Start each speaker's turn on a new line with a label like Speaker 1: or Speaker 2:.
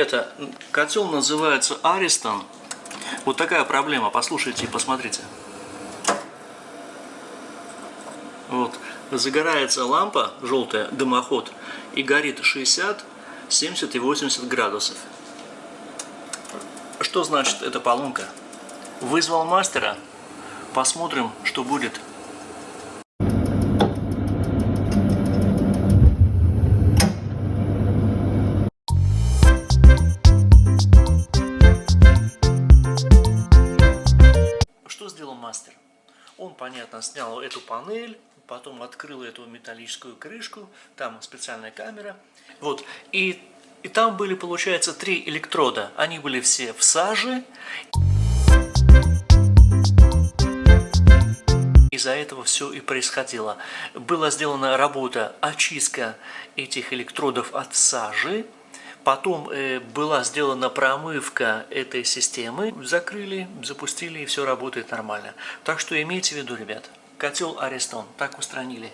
Speaker 1: Ребята, котел называется Ariston. Вот такая проблема. Послушайте и посмотрите. Вот. Загорается лампа, желтая, дымоход, и горит 60, 70 и 80 градусов. Что значит эта поломка? Вызвал мастера. Посмотрим, что будет. Что сделал мастер? Он, понятно, снял эту панель, потом открыл эту металлическую крышку, там специальная камера. Вот, и там были, получается, 3 электрода. Они были все в саже. Из-за этого все и происходило. Была сделана работа очистка этих электродов от сажи. Потом была сделана промывка этой системы. Закрыли, запустили, и все работает нормально. Так что имейте в виду, ребят, котел Ariston так устранили.